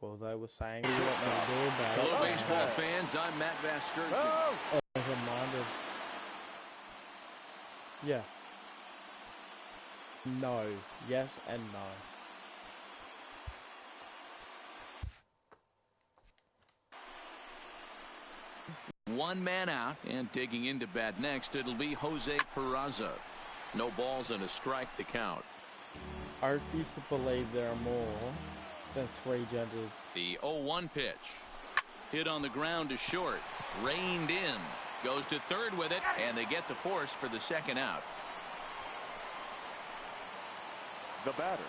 What was I saying? What do I do about it? Hello, baseball fans. I'm Matt Vasgersian. Oh, as a reminder. Yeah. No. Yes and no. One man out, and digging into bat next, it'll be Jose Peraza. No balls and a strike to count. I refuse to believe there are more than 3 judges. The 0-1 pitch. Hit on the ground to short. Reined in. Goes to third with it, and they get the force for the second out. The batter.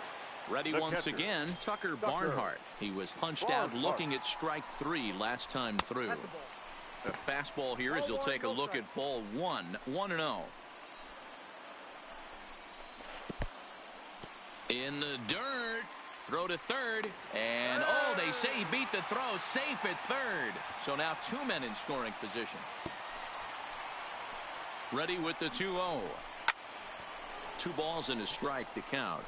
Ready once again, Tucker Barnhart. He was punched out looking at strike 3 last time through. The fastball here as he'll take a look at ball 1. 1-0. In the dirt. Throw to third. And, oh, they say he beat the throw. Safe at third. So now 2 men in scoring position. Ready with the 2-0. 2 balls and a strike to count.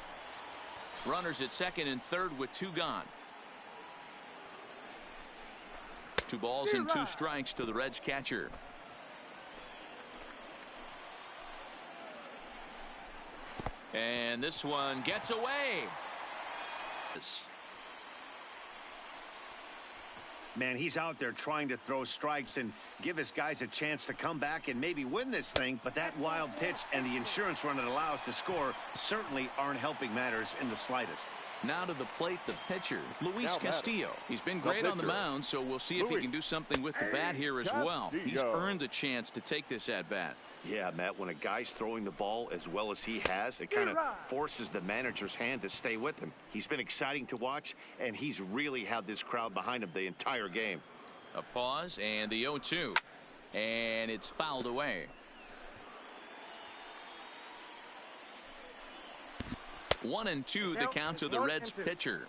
Runners at second and third with 2 gone. 2 balls and 2 strikes to the Reds catcher. And this one gets away. Man, he's out there trying to throw strikes and give his guys a chance to come back and maybe win this thing. But that wild pitch and the insurance run it allows to score certainly aren't helping matters in the slightest. Now to the plate, the pitcher, Luis Castillo. He's been great on the mound, so we'll see if he can do something with the bat here as well. He's earned the chance to take this at bat. Yeah, Matt, when a guy's throwing the ball as well as he has, it kind of forces the manager's hand to stay with him. He's been exciting to watch, and he's really had this crowd behind him the entire game. A pause and the 0-2. And it's fouled away. 1-2 the count to the Reds pitcher.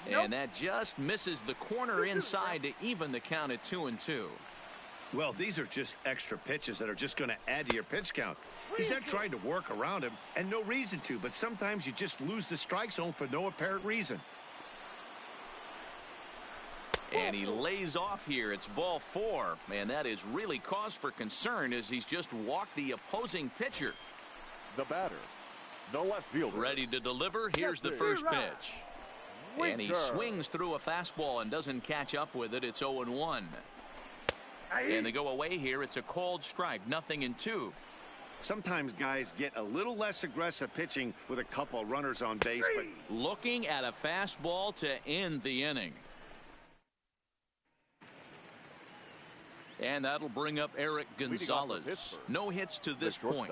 And that just misses the corner inside to even the count at 2-2. Well, these are just extra pitches that are just going to add to your pitch count. He's not trying to work around him, and no reason to, but sometimes you just lose the strike zone for no apparent reason. And he lays off here. It's ball 4. And that is really cause for concern as he's just walked the opposing pitcher. The batter, the left fielder. Ready to deliver. Here's the first pitch. And he swings through a fastball and doesn't catch up with it. It's 0-1. And they go away here. It's a called strike. 0-2. Sometimes guys get a little less aggressive pitching with a couple runners on base. But looking at a fastball to end the inning. And that'll bring up Eric Gonzalez. No hits to this point.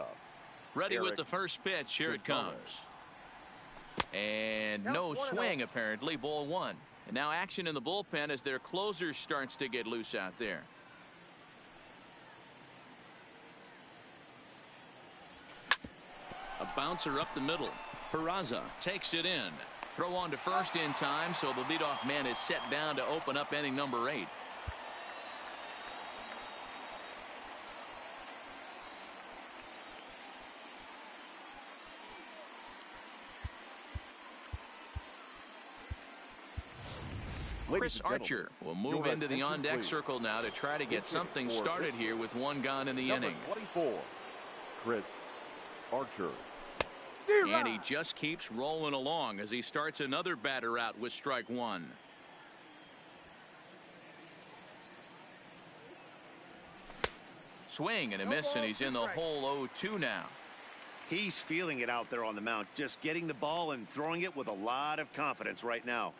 Ready with the first pitch. Here it comes. And no swing, apparently. Ball 1. And now action in the bullpen as their closer starts to get loose out there. A bouncer up the middle. Peraza takes it in. Throw on to first in time, so the leadoff man is set down to open up inning number 8. Chris Archer will move into the on-deck circle now to try to get something started here with 1 gone in the inning. 24, Chris Archer. And he just keeps rolling along as he starts another batter out with strike 1. Swing and a miss, and he's in the hole 0-2 now. He's feeling it out there on the mound, just getting the ball and throwing it with a lot of confidence right now.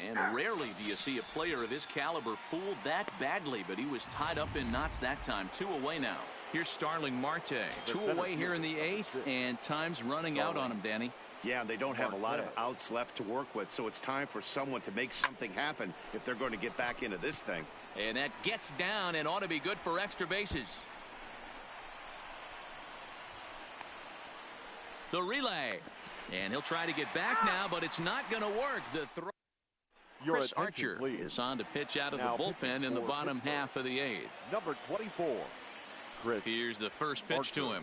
And rarely do you see a player of his caliber fooled that badly, but he was tied up in knots that time. 2 away now. Here's Starling Marte. 2 away here in the 8th, and time's running out on him, Danny. Yeah, they don't have a lot of outs left to work with, so it's time for someone to make something happen if they're going to get back into this thing. And that gets down and ought to be good for extra bases. The relay. And he'll try to get back now, but it's not going to work. The throw. Chris Archer is on to pitch out of the bullpen in the bottom half of the 8th. Number 24. Chris. Here's the first pitch to him.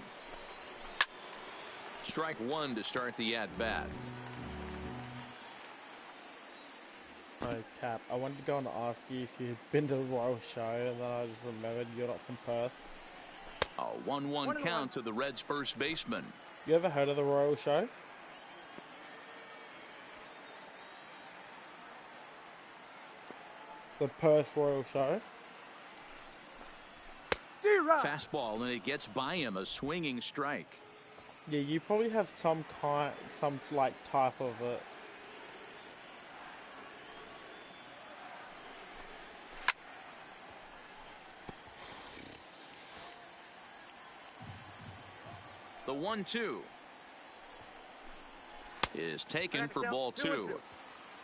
Strike one to start the at-bat. Oh, Cap, I wanted to go and ask you if you'd been to the Royal Show, and then I just remembered you're not from Perth. A 1-1 count to the Reds' first baseman. You ever heard of the Royal Show? The Perth Royal Show? Fastball, and it gets by him, a swinging strike. Yeah, you probably have some like type of it. The 1-2 is taken for ball two.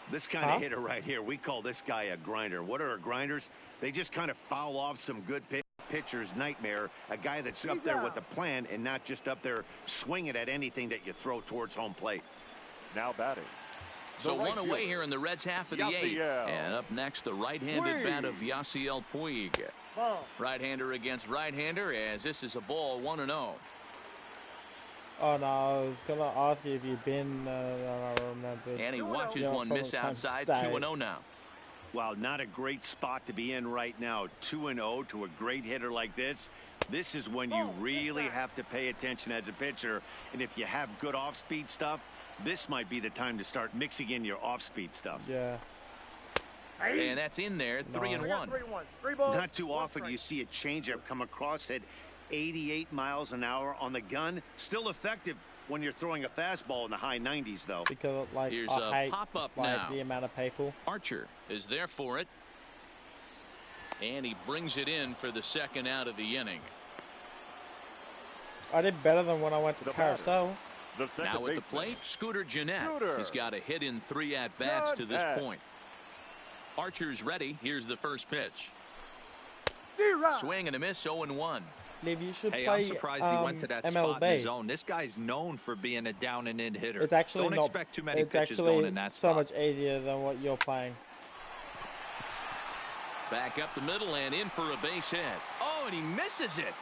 This kind of hitter right here, we call this guy a grinder. What are grinders? They just kind of foul off some good pitcher's nightmare. A guy that's up there with a plan and not just up there swinging at anything that you throw towards home plate. Now batting. So one away here in the Reds' half of the eighth. And up next, the right-handed bat of Yasiel Puig. Right-hander against right-hander, as this is a ball 1-0. Oh no, I was gonna ask you if you've been. I remember. And he watches one miss outside. 2-0 now. Well, not a great spot to be in right now. 2-0 to a great hitter like this. This is when you really have to pay attention as a pitcher. And if you have good off-speed stuff, this might be the time to start mixing in your off-speed stuff. Yeah. And that's in there. 3-1. Not too often you see a changeup come across at 88 miles an hour on the gun. Still effective when you're throwing a fastball in the high 90s, though. Because like Here's I a hate pop-up like now. the amount of people. Archer is there for it. And he brings it in for the second out of the inning. I did better than when I went to Carousel. Now at the plate, Scooter Gennett. He's got a hit in 3 at-bats to this point. Archer's ready. Here's the first pitch. Swing and a miss, 0-1. Liv, you should Hey, play I'm surprised he went to that MLB. spot in the zone. This guy's known for being a down and in hitter. It's actually Don't not, expect too many it's pitches actually going in that so spot. much easier than what you're playing. Back up the middle and in for a base hit. Oh, and he misses it.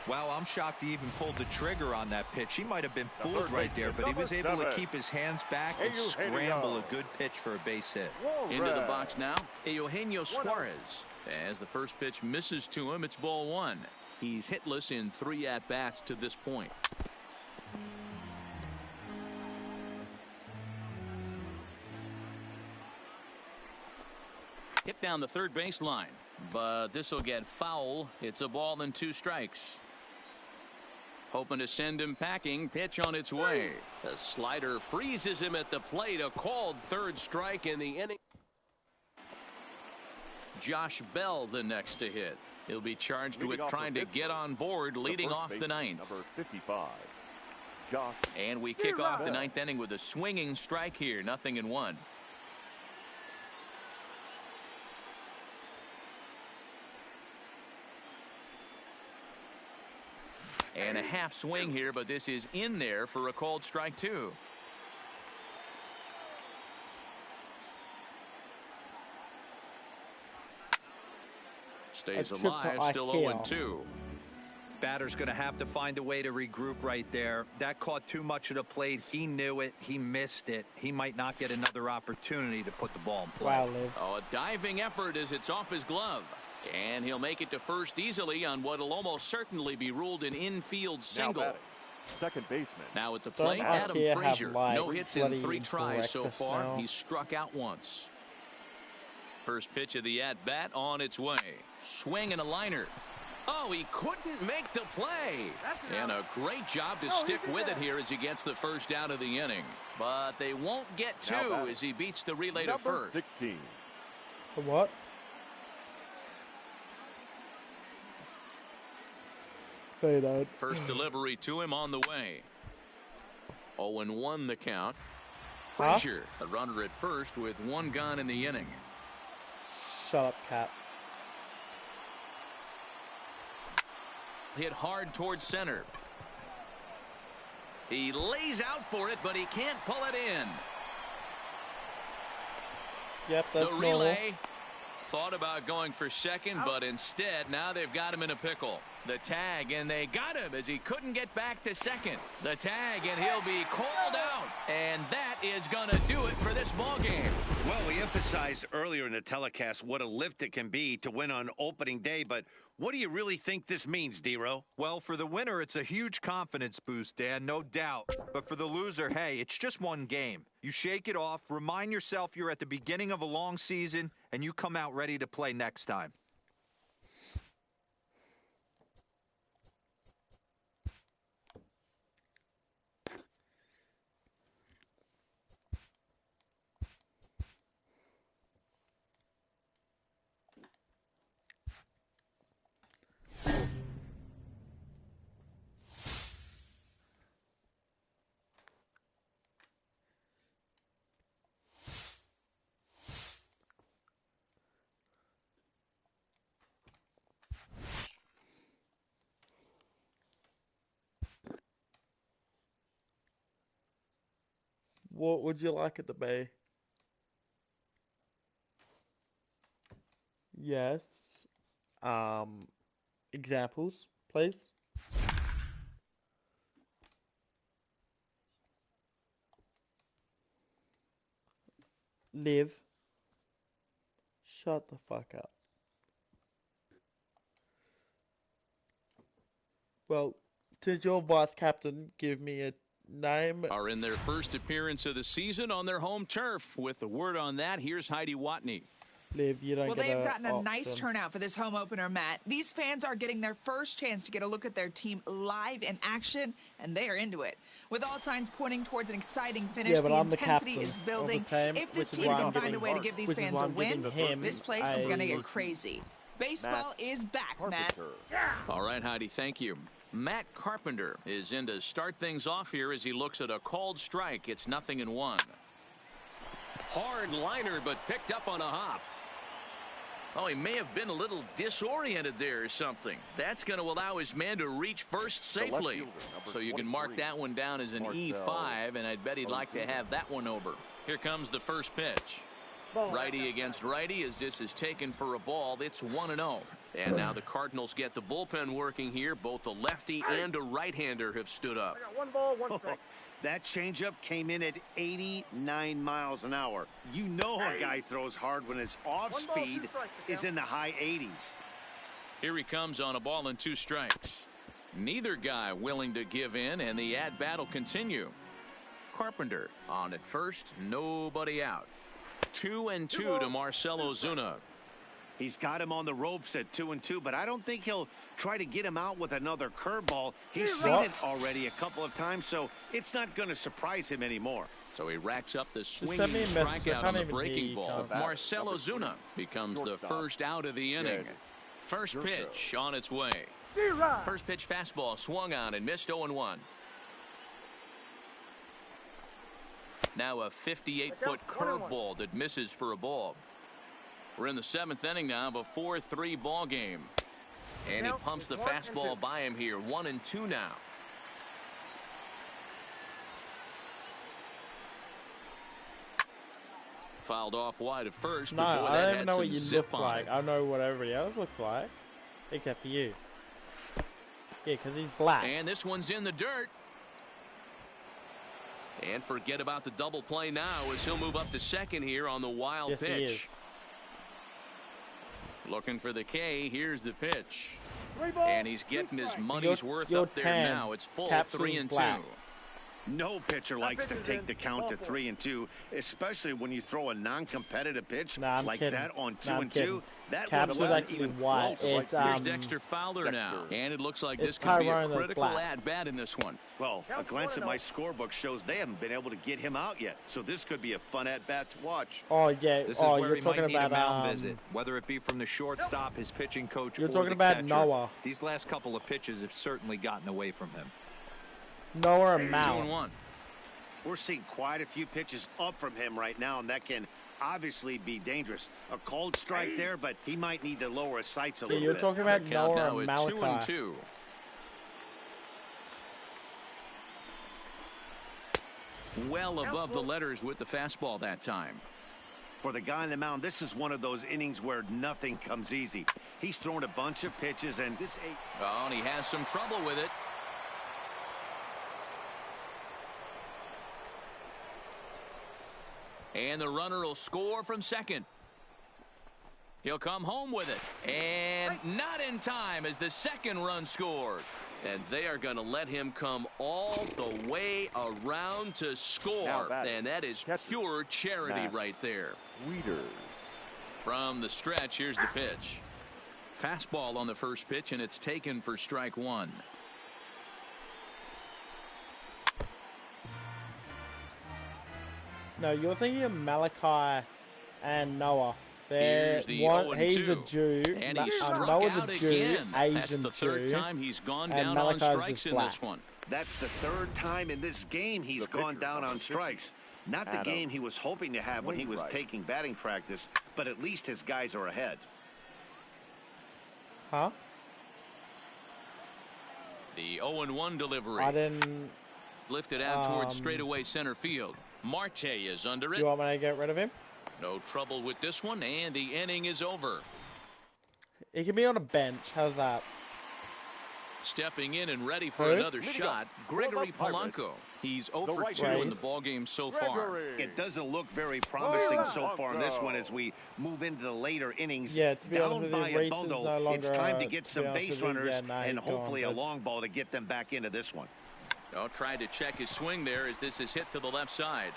Wow, I'm shocked he even pulled the trigger on that pitch. He might have been fooled right there, but he was able to keep his hands back and scramble a good pitch for a base hit. Into the box now, Eugenio Suarez. As the first pitch misses to him, it's ball 1. He's hitless in 3 at-bats to this point. Hit down the third baseline, but this will get foul. It's a ball and 2 strikes. Hoping to send him packing. Pitch on its way. The slider freezes him at the plate. A called third strike in the inning. Josh Bell the next to hit. He'll be charged with trying to get on board leading off the ninth. Number 55. Josh. And we kick off the ninth inning with a swinging strike here. 0-1. And a half swing here, but this is in there for a called strike 2. Stays alive, still 0-2. Batter's going to have to find a way to regroup right there. That caught too much of the plate. He knew it. He missed it. He might not get another opportunity to put the ball in play. Wow, Liv. Oh, a diving effort as it's off his glove. And he'll make it to first easily on what will almost certainly be ruled an infield single. Now second baseman. Now at the plate, Don't Adam IKEA Frazier. have, like, No hits in 3 bloody tries so breakfast far. now? He's struck out once. First pitch of the at-bat on its way. Swing and a liner. Oh, he couldn't make the play. And a great job to stick with it here as he gets the first out of the inning. But they won't get 2 as he beats the relay to first. 16. What? Say that. First delivery to him on the way. 0-1 the count. Frazier, a runner at first with 1 gone in the inning. Shut up, Cap. Hit hard towards center. He lays out for it, but he can't pull it in. Yep, that's The normal. relay Thought about going for second, but instead now they've got him in a pickle. The tag, and they got him as he couldn't get back to second. The tag, and he'll be called out. And that is going to do it for this ball game. Well, we emphasized earlier in the telecast what a lift it can be to win on opening day, but what do you really think this means, D-Row? Well, for the winner, it's a huge confidence boost, Dan, no doubt. But for the loser, hey, it's just one game. You shake it off, remind yourself you're at the beginning of a long season, and you come out ready to play next time. What would you like it to be? Yes. Examples, please. Live. Shut the fuck up. Well, since you're vice captain, give me a name. Are in their first appearance of the season on their home turf. With the word on that, here's Heidi Watney. Liv, you don't Well, get they've gotten a nice option. turnout for this home opener, Matt. These fans are getting their first chance to get a look at their team live in action, and they are into it. With all signs pointing towards an exciting finish, Yeah, but the I'm the intensity captain is building. of the team, If this which is team why can I'm find a giving way to give these which is fans why a I'm win, giving him this place is a- going to get crazy. Baseball is back, Matt. Carpenter. All right, Heidi, thank you. Matt Carpenter is in to start things off here as he looks at a called strike. It's 0-1. Hard liner, but picked up on a hop. Oh, he may have been a little disoriented there or something. That's going to allow his man to reach first safely. So you can mark that one down as an E5, and I'd bet he'd like to have that one over. Here comes the first pitch. Righty against righty as this is taken for a ball. It's 1-0. And now the Cardinals get the bullpen working here. Both a lefty and a right-hander have stood up. One ball, one strike. That changeup came in at 89 miles an hour. You know a guy throws hard when his off One ball, two speed strikes, is in the high 80s. Here he comes on a ball and 2 strikes. Neither guy willing to give in, and the at-bat will continue. Carpenter on at first, nobody out. 2-2 to Marcell Ozuna. He's got him on the ropes at 2-2, but I don't think he'll try to get him out with another curveball. He's seen it already a couple of times, so it's not going to surprise him anymore. So he racks up the swinging send me a message. I strikeout on can't the even hear breaking you, ball. Carl. Marcell Ozuna becomes the first out of the inning. First pitch on its way. First pitch fastball swung on and missed 0-1. Now a 58-foot curveball that misses for a ball. We're in the 7th inning now of a 4-3 ball game. And he pumps the fastball by him here. 1-2 now. Fouled off wide at first. No, before I that don't had even know some what you zip look on like. it. I know what everybody else looks like. Except for you. Yeah, because he's black. And this one's in the dirt. And forget about the double play now as he'll move up to second here on the wild Yes, he is. pitch. Looking for the K. Here's the pitch. Three balls, And he's getting his money's worth you're up there 10. now. It's full Captain 3-2. black. No pitcher likes to pitch is take in. the count to Ball four. 3-2, especially when you throw a non-competitive pitch Nah, I'm like kidding. that on Nah, I'm 2-2. kidding. That Caps one was wasn't actually even white. close. It's Here's Dexter Fowler now. And it looks like this It's could be a Tyrone that's critical black. at-bat in this one. Well, a glance at my scorebook shows they haven't been able to get him out yet, so this could be a fun at-bat to watch. Oh, yeah. This Oh, is where you're he talking might need a about, mound visit, whether it be from the shortstop, his pitching coach, You're or talking the about catcher. Noah. These last couple of pitches have certainly gotten away from him. Noah and Mal. 2-1. We're seeing quite a few pitches up from him right now, and that can obviously be dangerous. A cold strike there, but he might need to lower his sights a Yeah, little you're bit. talking about Count Noah now and at Malachi. 2-2. Well above the letters with the fastball that time. For the guy on the mound, this is one of those innings where nothing comes easy. He's thrown a bunch of pitches, and this... Oh, and he has some trouble with it. And the runner will score from second. He'll come home with it. And not in time as the second run scores. And they are going to let him come all the way around to score. And that is pure charity right there. Weeder. From the stretch, here's the pitch. Fastball on the first pitch, and it's taken for strike one. No, you're thinking of Malachi and Noah. Here's the 0-2. He's a Jew. And he struck Noah's out a Jew, again. Asian That's the third Jew, time he's gone and down on Malachi's strikes just in black. this one. That's the third time in this game he's gone down on strikes. Not the game he was hoping to have when he was taking batting practice, but at least his guys are ahead. Huh? The 0-1 delivery. I didn't... Lifted out towards straightaway center field. Marte is under it. You want me to get rid of him? No trouble with this one, and the inning is over. He can be on a bench. How's that? Stepping in and ready for another shot, Gregory Polanco. He's 0 for 2 in the ballgame so far. It doesn't look very promising so far in this one as we move into the later innings. Yeah, to be honest with Down you, by a Reese is bundle, no longer, it's time to get some base runners and he's hopefully a gone, long ball to get them back into this one. Oh, tried to check his swing there as this is hit to the left side.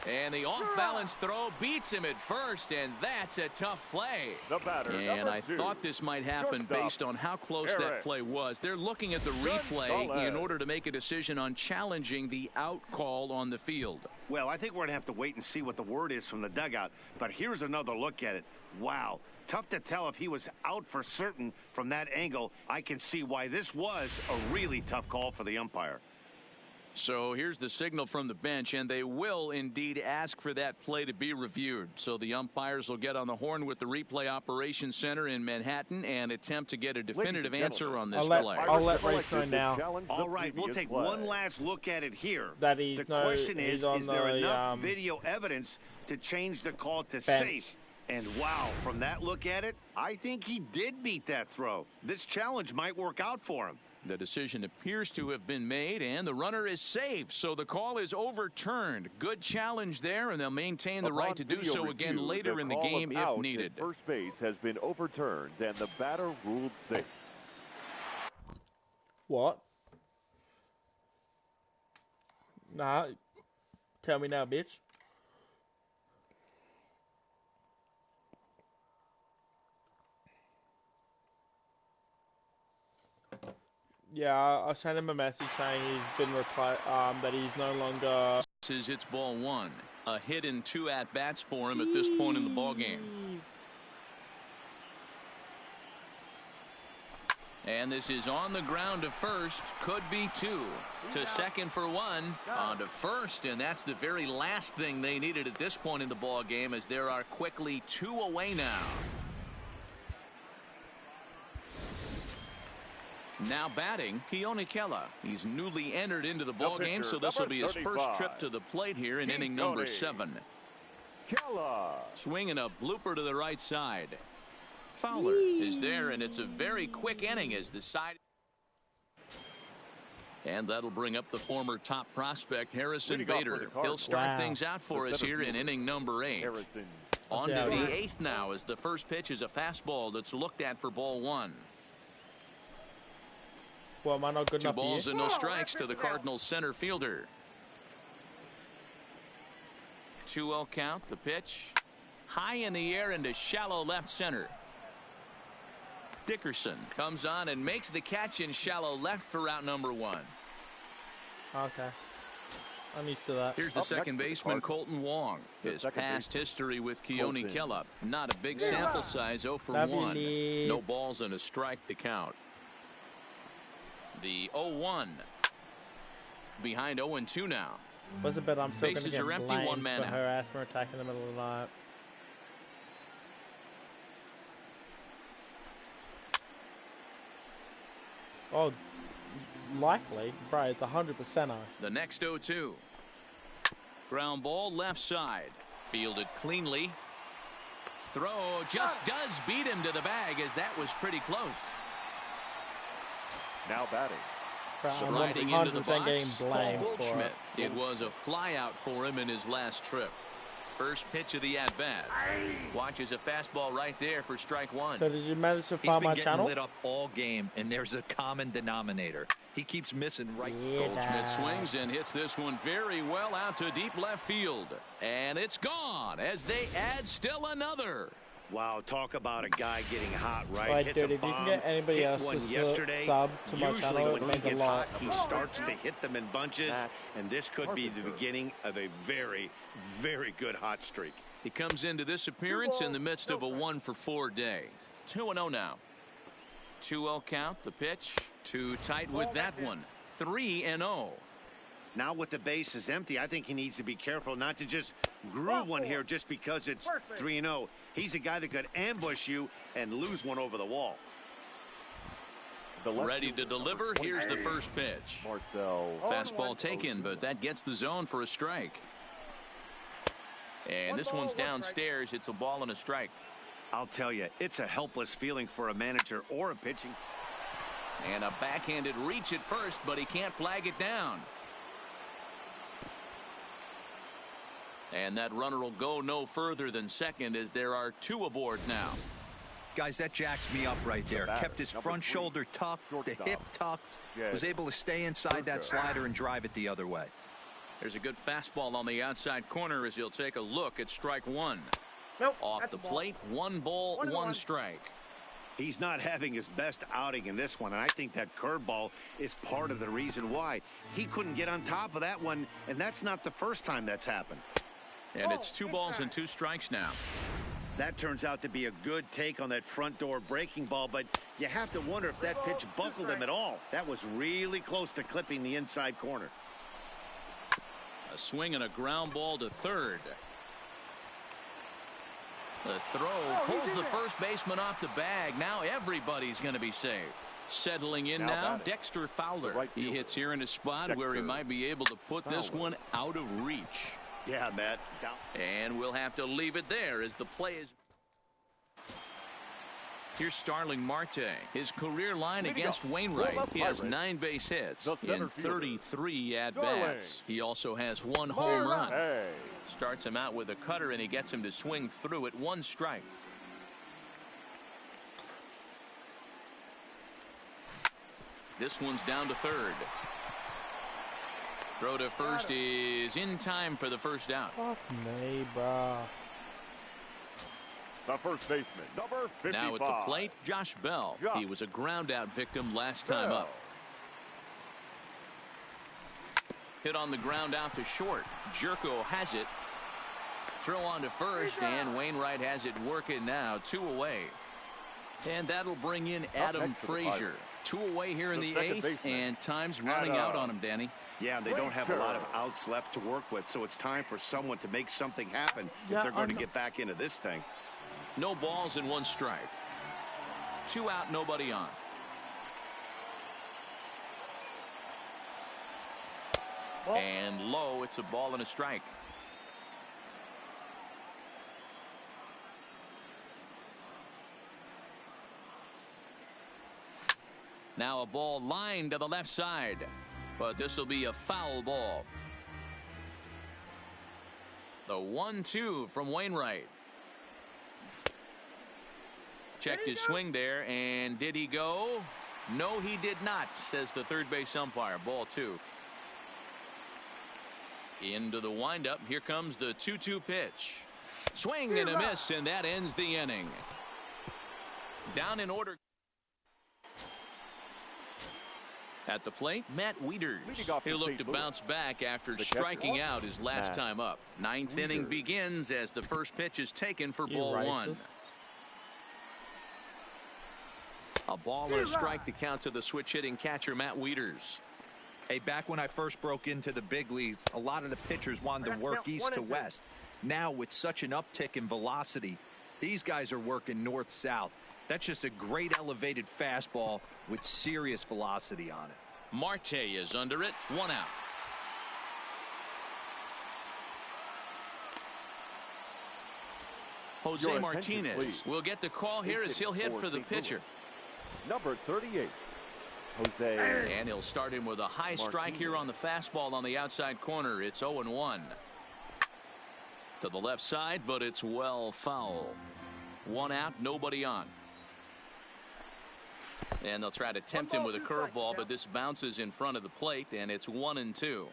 And the off-balance throw beats him at first, and that's a tough play. The batter, and I thought this might happen based on how close that play was. They're looking at the replay in order to make a decision on challenging the out call on the field. Well, I think we're going to have to wait and see what the word is from the dugout. But here's another look at it. Wow. Tough to tell if he was out for certain from that angle. I can see why this was a really tough call for the umpire. So here's the signal from the bench, and they will indeed ask for that play to be reviewed. So the umpires will get on the horn with the replay operations center in Manhattan and attempt to get a definitive answer on this play. I'll let Race know now. All right, we'll take one last look at it here. That the question is there enough video evidence to change the call to safe? And wow, from that look at it, I think he did beat that throw. This challenge might work out for him. The decision appears to have been made, and the runner is safe, so the call is overturned. Good challenge there, and they'll maintain the right to do so again later in the game if needed. First base has been overturned, and the batter ruled safe. What? Nah. Tell me now, bitch. Yeah, I sent him a message saying he's been that he's no longer. It's ball one. A hit and 2 at-bats for him at this point in the ball game. And this is on the ground to first. Could be 2. To second for 1. On to first, and that's the very last thing they needed at this point in the ball game, as there are quickly 2 away now. Now batting, Keone Kela. He's newly entered into the ball game, so this will be his first trip to the plate here in inning number 7. Kela. Swinging a blooper to the right side. Fowler is there, and it's a very quick inning as the side. And that'll bring up the former top prospect, Harrison Bader. He'll start things out for us here in inning number 8. On to the 8th now, as the first pitch is a fastball that's looked at for ball 1. Well, am I not good 2 enough balls for and no strikes to the Cardinals center fielder. 2-0 count. The pitch high in the air into shallow left center. Dickerson comes on and makes the catch in shallow left for out number 1. Okay. I'm used to that. Here's the second baseman, Colton Wong. His past history with Keone Kela. Not a big sample size, 0 for 1. No balls and a strike to count. The 0-1 behind 0-2 now. Was it, but I'm still going to get empty, blamed 1 man for her asthma attack in the middle of the night. Oh, likely. Right, it's 100%. The next 0-2. Ground ball left side. Fielded cleanly. throw just does beat him to the bag, as that was pretty close. Now batting. Striding into the 100% box, getting Paul blamed for Goldschmidt. it. It was a flyout for him in his last trip. First pitch of the at-bat. Watches a fastball right there for strike one. So did you manage to He's find been my getting channel? lit up all game, and there's a common denominator. He keeps missing right. Yeah. Goldschmidt swings and hits this one very well out to deep left field. And it's gone as they add still another. Wow, talk about a guy getting hot, right? Right, Hits dude, a if you can bomb, get anybody hit else one to yesterday. sub to my Usually channel, it when he means a gets lot. hot, he starts to hit them in bunches, and this could be the beginning of a very, very good hot streak. He comes into this appearance in the midst of a 1-for-4 day. 2-0 now. 2-0 count, the pitch. Too tight with that one. 3-0. Now with the bases empty, I think he needs to be careful not to just groove one here just because it's 3-0. He's a guy that could ambush you and lose one over the wall. Ready to deliver. Here's the first pitch. Marcell. Fastball taken, but that gets the zone for a strike. And this one's downstairs. It's a ball and a strike. I'll tell you, it's a helpless feeling for a manager or a pitching. And a backhanded reach at first, but he can't flag it down. And that runner will go no further than second, as there are two aboard now. Guys, that jacks me up right there. Kept his front shoulder tucked, the hip tucked, was able to stay inside that slider and drive it the other way. There's a good fastball on the outside corner as he'll take a look at strike one. Off the plate, 1 ball, 1 strike. He's not having his best outing in this one, and I think that curveball is part of the reason why. He couldn't get on top of that one, and that's not the first time that's happened. And it's 2 balls and 2 strikes now. That turns out to be a good take on that front door breaking ball, but you have to wonder if that pitch buckled him at all. That was really close to clipping the inside corner. A swing and a ground ball to third. The throw pulls the first baseman off the bag. Now everybody's going to be safe. Settling in now, Dexter Fowler. He hits here in a spot where he might be able to put this one out of reach. Yeah, Matt. And we'll have to leave it there as the play is. Here's Starling Marte. His career line against Wainwright. He has 9 base hits in 33 at-bats. He also has 1 home run. Starts him out with a cutter, and he gets him to swing through it. 1 strike. This one's down to third. Throw to first is in time for the first out. Fuck me, bro. The first baseman, number 55. Now at the plate, Josh Bell. He was a ground out victim last time up. Hit on the ground out to short. Jerko has it. Throw on to first, and Wainwright has it working now. 2 away. And that'll bring in Adam Frazier. 2 away here in the 8th, and time's running out on him, Danny. Yeah, they don't have a lot of outs left to work with, so it's time for someone to make something happen if they're going to get back into this thing. No balls and 1 strike. 2 out, nobody on. And low, it's a ball and a strike. Now a ball lined to the left side, but this will be a foul ball. The 1-2 from Wainwright. Checked his swing there, and did he go? No, he did not, says the third base umpire. Ball 2. Into the windup. Here comes the 2-2 pitch. Swing and a miss, and that ends the inning. Down in order. At the plate, Matt Wieters. He'll look to bounce back after striking out his last time up. 9th inning begins as the first pitch is taken for ball 1. A ball and a strike to count to the switch hitting catcher Matt Wieters. Hey, back when I first broke into the big leagues, a lot of the pitchers wanted to work east to west. Now, with such an uptick in velocity, these guys are working north-south. That's just a great elevated fastball with serious velocity on it. Marte is under it. 1 out. Jose Your attention, Martinez please. will get the call here as he'll hit for the pitcher. Number 38, Jose. And he'll start him with a high strike here on the fastball on the outside corner. It's 0-1. To the left side, but it's well foul. One out, nobody on. And they'll try to tempt him with a curveball, but this bounces in front of the plate, and it's 1-2.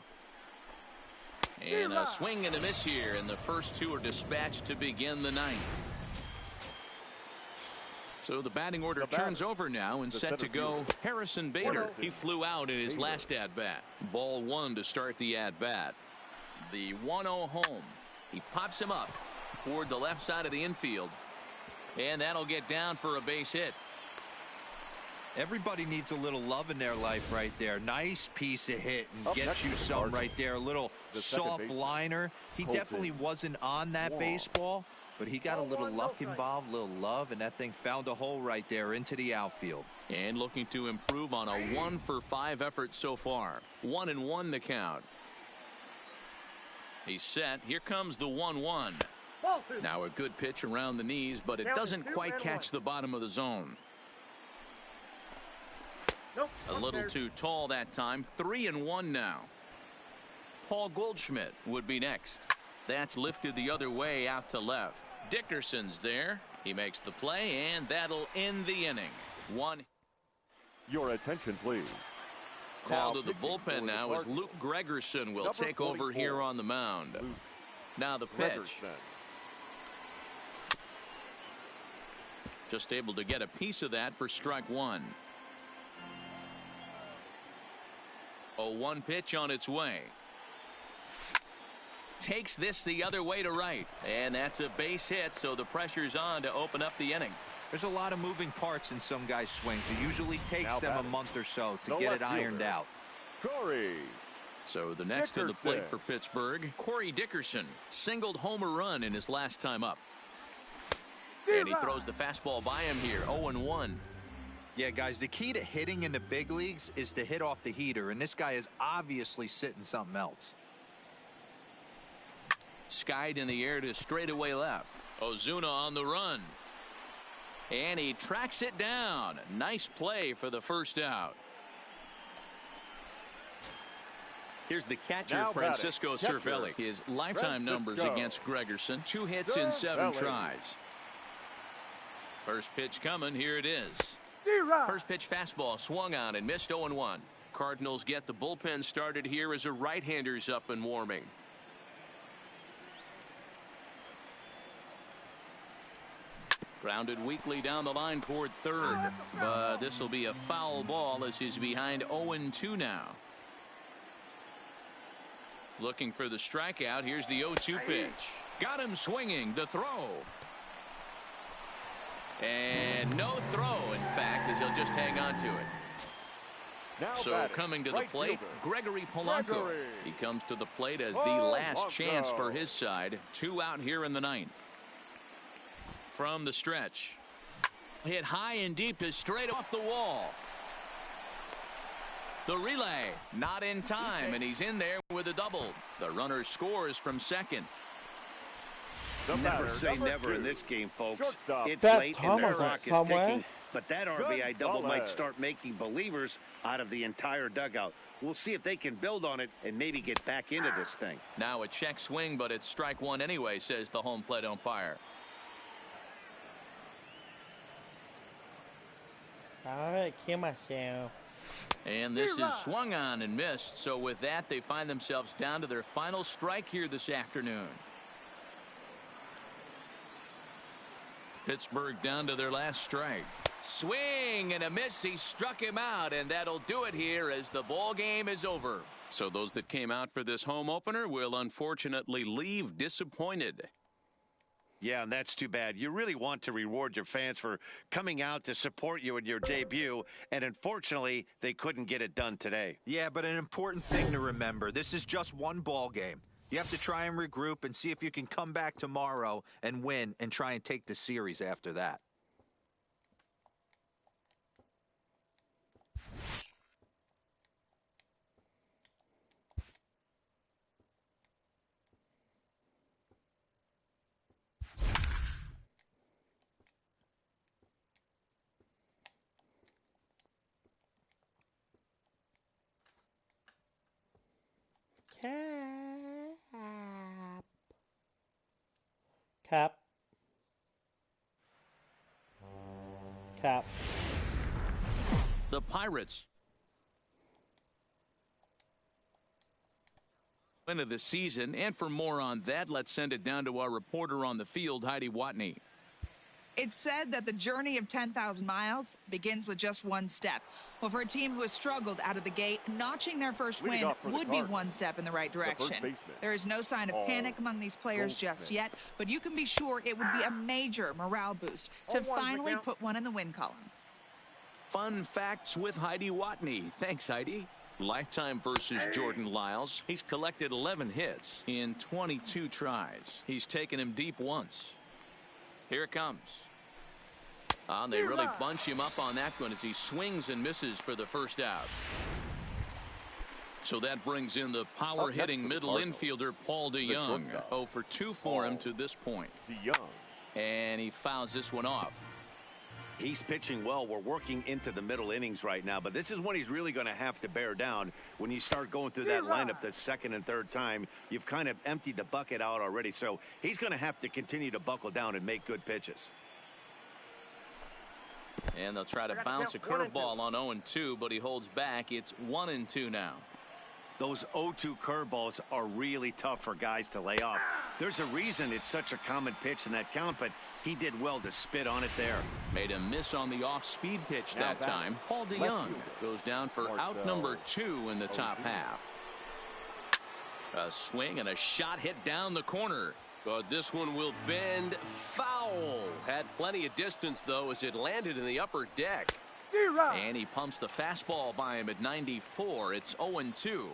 And a swing and a miss here, and the first two are dispatched to begin the ninth. So the batting order turns over now and set to go Harrison Bader. He flew out in his last at-bat. Ball one to start the at-bat. The 1-0 home. He pops him up toward the left side of the infield. And that'll get down for a base hit. Everybody needs a little love in their life right there. Nice piece of hit and gets you some right there. A little soft liner. He definitely wasn't on that baseball, but he got a little luck involved, a little love, and that thing found a hole right there into the outfield. And looking to improve on a 1-for-5 effort so far. 1-1 the count. He's set. Here comes the 1-1. Now a good pitch around the knees, but it doesn't quite catch the bottom of the zone. A little too tall that time. 3-1 now. Paul Goldschmidt would be next. That's lifted the other way out to left. Dickerson's there. He makes the play, and that'll end the inning. Your attention, please. Call to the bullpen now as Luke Gregerson will take over here on the mound. Now the pitch. Just able to get a piece of that for strike one. 0-1 pitch on its way. Takes this the other way to right. And that's a base hit, so the pressure's on to open up the inning. There's a lot of moving parts in some guys' swings. It usually takes them a month or so to get it ironed out. Corey. So the next to the plate for Pittsburgh, Corey Dickerson singled homer run in his last time up. And he throws the fastball by him here. 0-1. Yeah, guys, the key to hitting in the big leagues is to hit off the heater, and this guy is obviously sitting something else. Skied in the air to straightaway left. Ozuna on the run. And he tracks it down. Nice play for the first out. Here's the catcher, Now Francisco Cervelli. His lifetime numbers against Gregerson. 2 hits in 7 tries. First pitch coming. Here it is. First pitch fastball swung on and missed. 0-1. Cardinals get the bullpen started here as a right-hander's up and warming. Grounded weakly down the line toward third. But this will be a foul ball as he's behind 0-2 now. Looking for the strikeout. Here's the 0-2 pitch. Got him swinging to throw. And no throw, in fact, as he'll just hang on to it. Now so coming to the plate, Gregory Polanco. He comes to the plate as the last chance for his side. 2 out here in the ninth. From the stretch. Hit high and deep to straight off the wall. The relay not in time, and he's in there with a double. The runner scores from second. Never say never in this game, folks. It's That late and the Thomas clock is somewhere. ticking, but that RBI double might start making believers out of the entire dugout. We'll see if they can build on it and maybe get back into this thing. Now a check swing, but it's strike one anyway, says the home plate umpire. Alright, kill myself. And this is swung on and missed. So with that, they find themselves down to their final strike here this afternoon. Pittsburgh down to their last strike. Swing and a miss. He struck him out, and that'll do it here as the ball game is over. So those that came out for this home opener will unfortunately leave disappointed. Yeah, and that's too bad. You really want to reward your fans for coming out to support you in your debut, and unfortunately, they couldn't get it done today. Yeah, but an important thing to remember, this is just one ball game. You have to try and regroup and see if you can come back tomorrow and win and try and take the series after that. Cap. The Pirates win of the season, and for more on that, let's send it down to our reporter on the field, Heidi Watney. It's said that the journey of 10,000 miles begins with just one step. Well, for a team who has struggled out of the gate, notching their first win would be one step in the right direction. There is no sign of panic among these players just yet, but you can be sure it would be a major morale boost to finally put one in the win column. Fun facts with Heidi Watney. Thanks, Heidi. Lifetime versus Jordan Lyles. He's collected 11 hits in 22 tries. He's taken him deep once. Here it comes. They really bunch him up on that one as he swings and misses for the first out. So that brings in the power-hitting middle infielder, Paul DeJong. 0 for 2 for him to this point. And he fouls this one off. He's pitching well. We're working into the middle innings right now, but this is when he's really going to have to bear down. When you start going through that lineup the second and third time, you've kind of emptied the bucket out already, so he's going to have to continue to buckle down and make good pitches. And they'll try to bounce a curveball on 0-2, but he holds back. It's 1-2 now. Those 0-2 curveballs are really tough for guys to lay off. There's a reason it's such a common pitch in that count, but he did well to spit on it there. Made a miss on the off-speed pitch that time. Paul DeJong goes down for out number 2 in the top half. A swing and a shot hit down the corner. But this one will bend foul. Had plenty of distance, though, as it landed in the upper deck. And he pumps the fastball by him at 94. It's 0-2.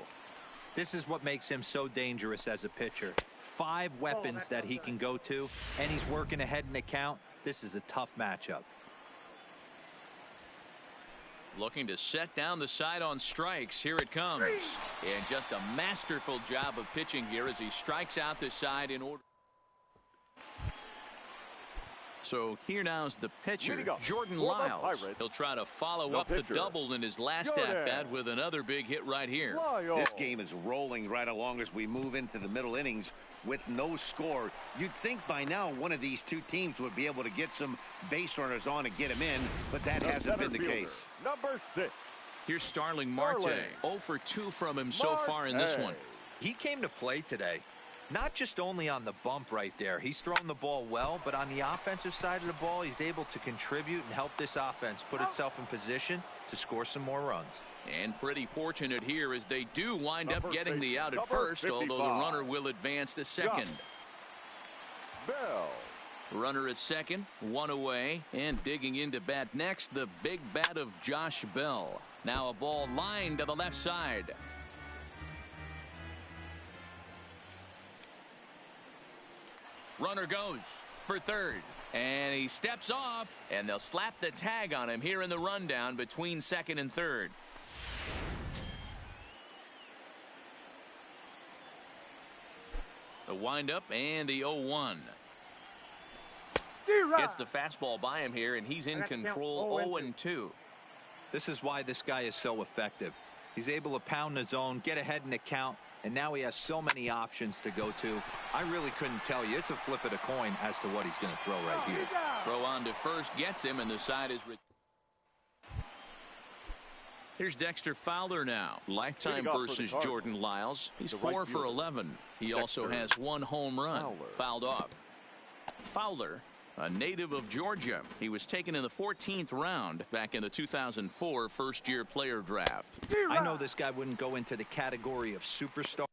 This is what makes him so dangerous as a pitcher. 5 weapons that he can go to, and he's working ahead in the count. This is a tough matchup. Looking to set down the side on strikes. Here it comes. And just a masterful job of pitching here as he strikes out the side in order. So here now's the pitcher, Jordan Lyles. He'll try to follow up the double in his last at-bat with another big hit right here. This game is rolling right along as we move into the middle innings with no score. You'd think by now one of these two teams would be able to get some base runners on and get him in, but that hasn't been the case. Number 6. Here's Starling Marte. 0 for 2 from him so far in this one. He came to play today. Not just only on the bump right there. He's thrown the ball well, but on the offensive side of the ball, he's able to contribute and help this offense put itself in position to score some more runs. And pretty fortunate here as they do wind up getting the out at first, although the runner will advance to second. Bell. Runner at second, 1 away, and digging into bat next, the big bat of Josh Bell. Now a ball lined to the left side. Runner goes for third, and he steps off, and they'll slap the tag on him here in the rundown between second and third. The windup and the 0-1. Gets the fastball by him here, and he's in control. 0-2. This is why this guy is so effective. He's able to pound the zone, get ahead in the count, and now he has so many options to go to. I really couldn't tell you. It's a flip of the coin as to what he's going to throw right here. Throw on to first, gets him, and the side is... Here's Dexter Fowler now. Lifetime versus Jordan Lyles. He's 4 for 11. He also has 1 home run. Fouled off. Fowler, a native of Georgia. He was taken in the 14th round back in the 2004 first-year player draft. I know this guy wouldn't go into the category of superstar.